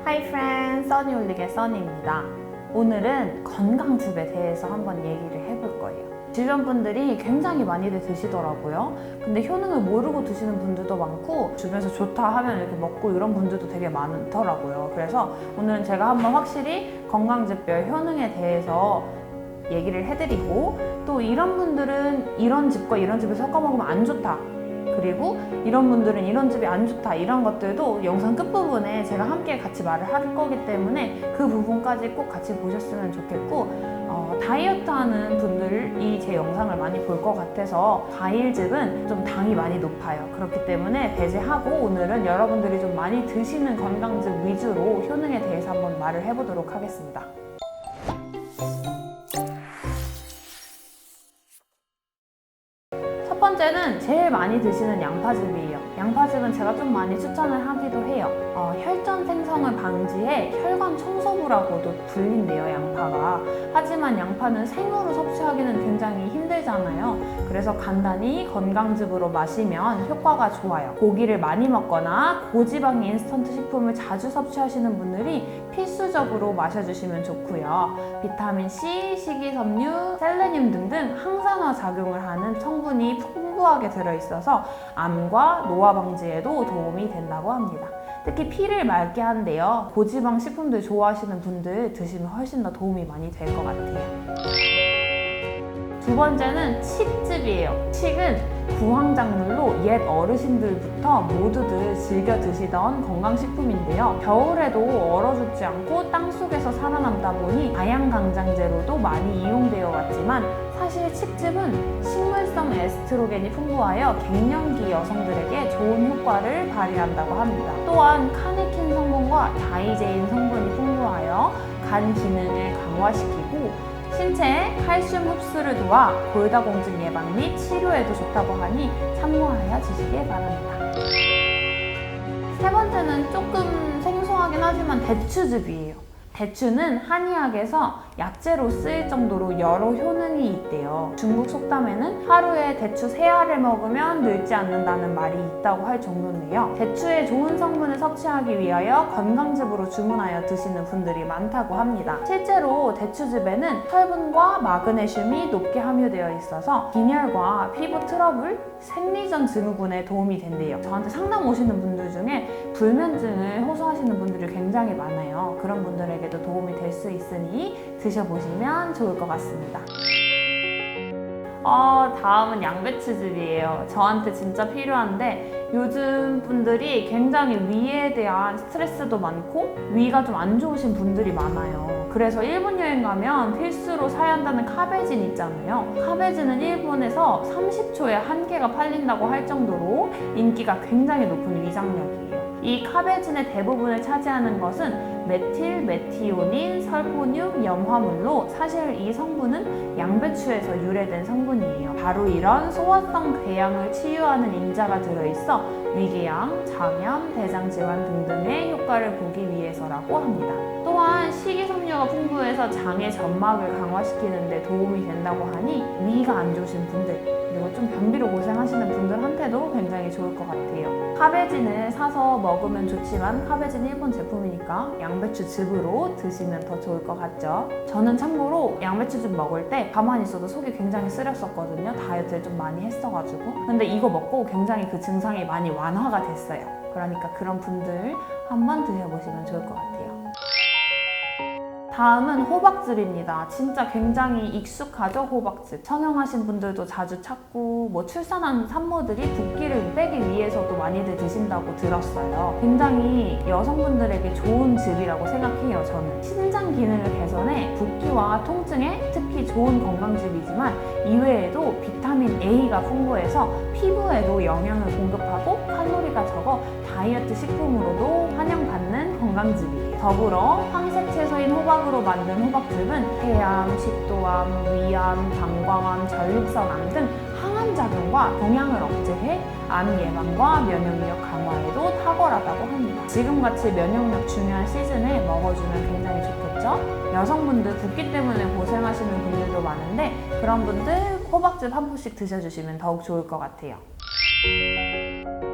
Hi friends, 써니올릭의 써니입니다. 오늘은 건강즙에 대해서 한번 얘기를 해볼 거예요. 주변 분들이 굉장히 많이들 드시더라고요. 근데 효능을 모르고 드시는 분들도 많고 주변에서 좋다 하면 이렇게 먹고 이런 분들도 되게 많더라고요. 그래서 오늘은 제가 한번 확실히 건강즙별 효능에 대해서 얘기를 해드리고, 또 이런 분들은 이런 즙과 이런 즙을 섞어 먹으면 안 좋다, 그리고 이런 분들은 이런 즙이 안 좋다, 이런 것들도 영상 끝부분에 제가 함께 같이 말을 할 거기 때문에 그 부분까지 꼭 같이 보셨으면 좋겠고, 다이어트 하는 분들이 제 영상을 많이 볼 것 같아서 과일즙은 좀 당이 많이 높아요. 그렇기 때문에 배제하고 오늘은 여러분들이 좀 많이 드시는 건강즙 위주로 효능에 대해서 한번 말을 해보도록 하겠습니다. 첫 번째는 제일 많이 드시는 양파즙이에요. 양파즙은 제가 좀 많이 추천을 하기도 해요. 혈전 생성을 방지해 혈관 청소부라고도 불린대요, 양파가. 하지만 양파는 생으로 섭취하기는 굉장히 힘들잖아요. 그래서 간단히 건강즙으로 마시면 효과가 좋아요. 고기를 많이 먹거나 고지방 인스턴트 식품을 자주 섭취하시는 분들이 필수적으로 마셔주시면 좋고요. 비타민 C, 식이섬유, 셀레늄 등등 항산화 작용을 하는 성분이 풍부하게 들어있어서 암과 노화 방지에도 도움이 된다고 합니다. 특히 피를 맑게 한대요. 고지방 식품들 좋아하시는 분들 드시면 훨씬 더 도움이 많이 될 것 같아요. 두 번째는 칡즙이에요. 칡은 구황작물로 옛 어르신들부터 모두들 즐겨 드시던 건강식품인데요. 겨울에도 얼어 죽지 않고 땅속에서 살아남다 보니 다양강장제로도 많이 이용되어 왔지만, 사실 칡즙은 식물성 에스트로겐이 풍부하여 갱년기 여성들에게 좋은 효과를 발휘한다고 합니다. 또한 카네킨 성분과 다이제인 성분이 풍부하여 간 기능을 강화시키고 신체의 칼슘 흡수를 도와 골다공증 예방 및 치료에도 좋다고 하니 참고하여 드시길 바랍니다. 세 번째는 조금 생소하긴 하지만 대추즙이에요. 대추는 한의학에서 약재로 쓰일 정도로 여러 효능이 있대요. 중국 속담에는 하루에 대추 3알을 먹으면 늙지 않는다는 말이 있다고 할 정도인데요. 대추의 좋은 성분을 섭취하기 위하여 건강즙으로 주문하여 드시는 분들이 많다고 합니다. 실제로 대추즙에는 철분과 마그네슘이 높게 함유되어 있어서 빈혈과 피부 트러블, 생리전 증후군에 도움이 된대요. 저한테 상담 오시는 분들 중에 불면증을 호소하시는 분들이 굉장히 많아요. 그런 분들에게도 도움이 될 수 있으니 드셔보시면 좋을 것 같습니다. 다음은 양배추즙이에요. 저한테 진짜 필요한데, 요즘 분들이 굉장히 위에 대한 스트레스도 많고 위가 좀 안 좋으신 분들이 많아요. 그래서 일본 여행 가면 필수로 사야 한다는 카베진 있잖아요. 카베진은 일본에서 30초에 1개가 팔린다고 할 정도로 인기가 굉장히 높은 위장약이에요. 이 카베진의 대부분을 차지하는 것은 메틸, 메티오닌, 설포늄, 염화물로, 사실 이 성분은 양배추에서 유래된 성분이에요. 바로 이런 소화성 궤양을 치유하는 인자가 들어있어 위궤양, 장염, 대장질환 등등의 효과를 보기 위해서라고 합니다. 또한 식이섬유가 풍부해서 장의 점막을 강화시키는 데 도움이 된다고 하니 위가 안 좋으신 분들, 그리고 좀 변비로 고생하시는 분들한테도 굉장히 좋을 것 같아요. 카베진을 사서 먹으면 좋지만 카베진 일본 제품이니까 양배추즙으로 드시면 더 좋을 것 같죠. 저는 참고로 양배추즙 먹을 때 가만히 있어도 속이 굉장히 쓰렸었거든요. 다이어트를 좀 많이 했어가지고. 근데 이거 먹고 굉장히 그 증상이 많이 완화가 됐어요. 그러니까 그런 분들 한번 드셔보시면 좋을 것 같아요. 다음은 호박즙입니다. 진짜 굉장히 익숙하죠, 호박즙. 성형하신 분들도 자주 찾고, 출산한 산모들이 붓기를 빼기 위해서도 많이들 드신다고 들었어요. 굉장히 여성분들에게 좋은 즙이라고 생각해요, 저는. 신장 기능을 개선해 붓기와 통증에 특히 좋은 건강즙이지만, 이외에도 비타민 A가 풍부해서 피부에도 영양을 공급하고 칼로리가 적어 다이어트 식품으로도 환영받는 건강즙이에요. 더불어 황색 채소인 호박으로 만든 호박즙은 폐암, 식도암, 위암, 방광암, 전립선암 등 항암 작용과 동양을 억제해 암 예방과 면역력 강화에도 탁월하다고 합니다. 지금같이 면역력 중요한 시즌에 먹어주면 굉장히 좋겠죠? 여성분들 붓기 때문에 고생하시는 분들도 많은데, 그런 분들 호박즙 한 포씩 드셔주시면 더욱 좋을 것 같아요.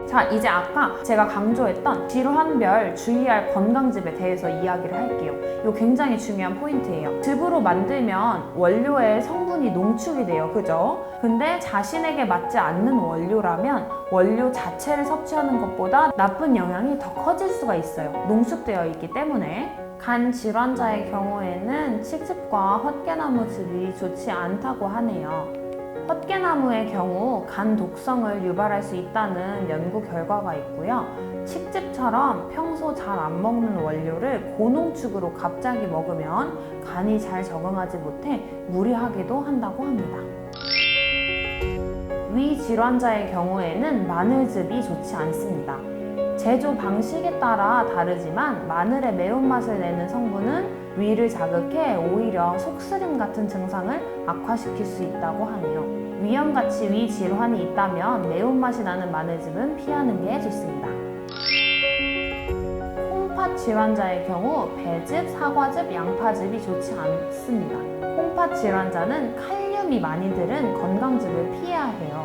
자, 이제 아까 제가 강조했던 질환별 주의할 건강즙에 대해서 이야기를 할게요. 이거 굉장히 중요한 포인트예요. 즙으로 만들면 원료의 성분이 농축이 돼요. 그죠? 근데 자신에게 맞지 않는 원료라면 원료 자체를 섭취하는 것보다 나쁜 영향이 더 커질 수가 있어요. 농축되어 있기 때문에. 간 질환자의 경우에는 칡즙과 헛개나무즙이 좋지 않다고 하네요. 헛개나무의 경우 간 독성을 유발할 수 있다는 연구 결과가 있고요. 칡즙처럼 평소 잘 안 먹는 원료를 고농축으로 갑자기 먹으면 간이 잘 적응하지 못해 무리하기도 한다고 합니다. 위 질환자의 경우에는 마늘즙이 좋지 않습니다. 제조 방식에 따라 다르지만 마늘의 매운맛을 내는 성분은 위를 자극해 오히려 속쓰림 같은 증상을 악화시킬 수 있다고 하네요. 위험같이 위 질환이 있다면 매운맛이 나는 마늘즙은 피하는 게 좋습니다. 콩팥 질환자의 경우 배즙, 사과즙, 양파즙이 좋지 않습니다. 콩팥 질환자는 칼륨이 많이 들은 건강즙을 피해야 해요.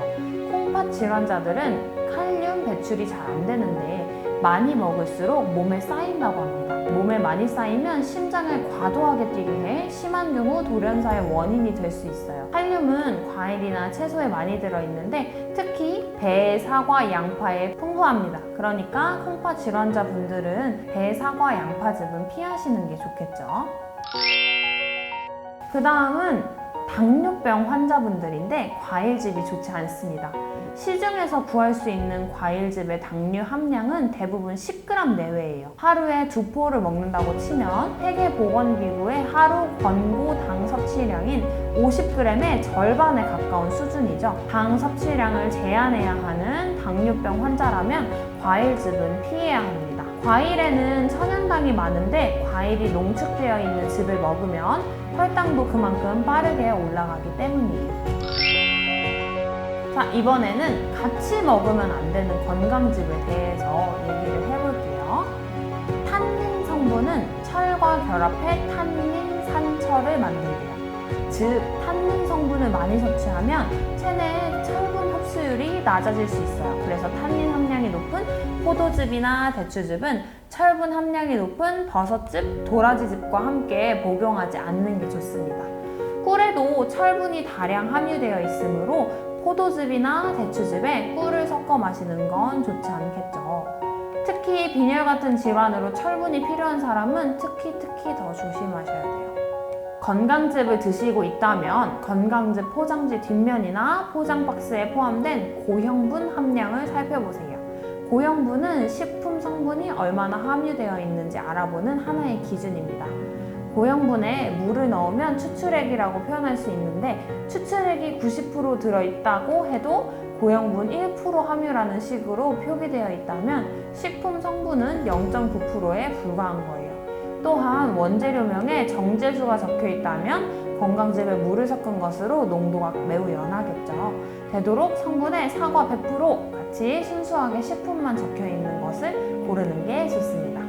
콩팥 질환자들은 칼륨 배출이 잘 안 되는데 많이 먹을수록 몸에 쌓인다고 합니다. 몸에 많이 쌓이면 심장을 과도하게 뛰게 해 심한 경우 돌연사의 원인이 될 수 있어요. 칼륨은 과일이나 채소에 많이 들어있는데 특히 배, 사과, 양파에 풍부합니다. 그러니까 콩팥 질환자분들은 배, 사과, 양파즙은 피하시는 게 좋겠죠. 그 다음은 당뇨병 환자분들인데 과일즙이 좋지 않습니다. 시중에서 구할 수 있는 과일즙의 당류 함량은 대부분 10g 내외예요. 하루에 2포를 먹는다고 치면 세계보건기구의 하루 권고 당 섭취량인 50g의 절반에 가까운 수준이죠. 당 섭취량을 제한해야 하는 당뇨병 환자라면 과일즙은 피해야 합니다. 과일에는 천연당이 많은데 과일이 농축되어 있는 즙을 먹으면 혈당도 그만큼 빠르게 올라가기 때문이에요. 자, 이번에는 같이 먹으면 안 되는 건강즙에 대해서 얘기를 해볼게요. 탄닌 성분은 철과 결합해 탄닌 산철을 만들고요. 즉, 탄닌 성분을 많이 섭취하면 체내의 철분 흡수율이 낮아질 수 있어요. 그래서 탄닌 함량이 높은 포도즙이나 대추즙은 철분 함량이 높은 버섯즙, 도라지즙과 함께 복용하지 않는 게 좋습니다. 꿀에도 철분이 다량 함유되어 있으므로 포도즙이나 대추즙에 꿀을 섞어 마시는 건 좋지 않겠죠. 특히 빈혈 같은 질환으로 철분이 필요한 사람은 특히 더 조심하셔야 돼요. 건강즙을 드시고 있다면 건강즙 포장지 뒷면이나 포장 박스에 포함된 고형분 함량을 살펴보세요. 고형분은 식품 성분이 얼마나 함유되어 있는지 알아보는 하나의 기준입니다. 고형분에 물을 넣으면 추출액이라고 표현할 수 있는데 추출액이 90% 들어있다고 해도 고형분 1% 함유라는 식으로 표기되어 있다면 식품 성분은 0.9%에 불과한 거예요. 또한 원재료명에 정제수가 적혀 있다면 건강즙에 물을 섞은 것으로 농도가 매우 연하겠죠. 되도록 성분에 사과 100% 같이 순수하게 식품만 적혀 있는 것을 고르는 게 좋습니다.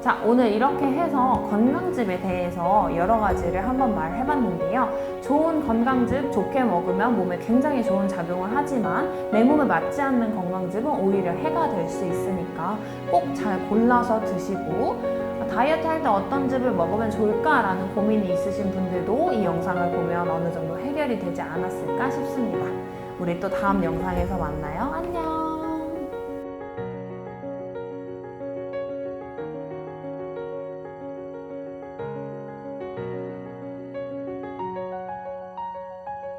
자, 오늘 이렇게 해서 건강즙에 대해서 여러 가지를 한번 말해봤는데요. 좋은 건강즙 좋게 먹으면 몸에 굉장히 좋은 작용을 하지만 내 몸에 맞지 않는 건강즙은 오히려 해가 될 수 있으니까 꼭 잘 골라서 드시고 다이어트 할 때 어떤 즙을 먹으면 좋을까라는 고민이 있으신 분들도 이 영상을 보면 어느 정도 해결이 되지 않았을까 싶습니다. 우리 또 다음 영상에서 만나요. 안녕!